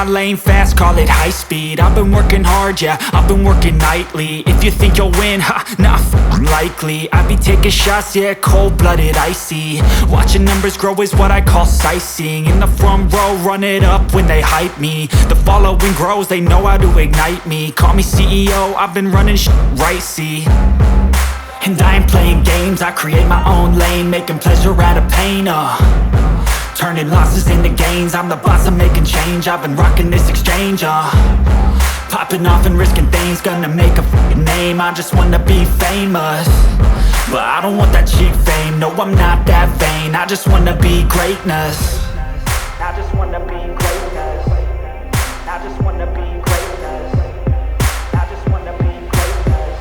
lane fast, call it high speed. I've been working hard, yeah, I've been working nightly. If you think you'll win, ha, not likely. I be taking shots, yeah, cold-blooded, icy. Watching numbers grow is what I call sightseeing. In the front row, run it up when they hype me. The following grows, they know how to ignite me. Call me CEO, I've been running right, see. And I ain't playing games, I create my own lane, making pleasure out of pain, turning losses into gains. I'm the boss, I'm making change. I've been rocking this exchange, popping off and risking things. Gonna make a f***ing name. I just wanna be famous, but I don't want that cheap fame. No, I'm not that vain. I just wanna be greatness. I just wanna be greatness. I just wanna be greatness. I just wanna be greatness.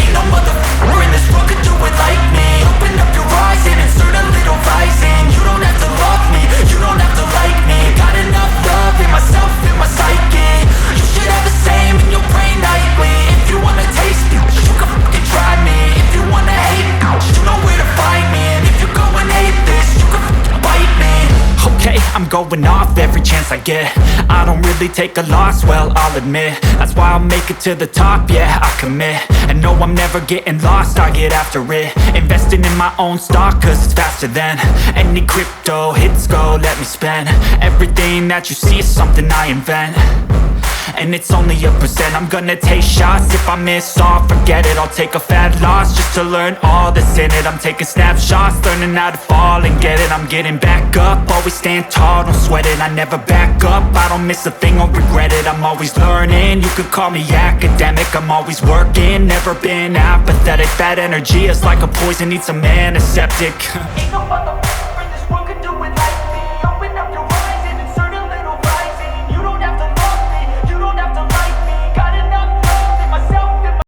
Ain't no motherfucker in this world could do it like me. Open up your eyes and insert a little rising. You don't have to love me, you don't have to like me. Got enough love in myself, in my psyche. You should have the same in your brain nightly. If you wanna taste me, you can fucking try me. If you wanna hate me, you know where to find me. And if you go and hate this, you can fucking bite me. Okay, I'm going off every chance I get. I don't really take a loss, well, I'll admit. That's why I'll make it to the top, yeah, I commit. And no, I'm never getting lost, I get after it. Investing in my own stock, cause it's faster than any crypto hits go, let me spend. Everything that you see is something I invent, and it's only a percent. I'm gonna take shots, if I miss all, forget it. I'll take a fat loss just to learn all that's in it. I'm taking snapshots, learning how to fall and get it. I'm getting back up, always stand tall, don't sweat it. I never back up, I don't miss a thing or regret it. I'm always learning, you could call me academic. I'm always working, never been apathetic. That energy is like a poison, needs some antiseptic.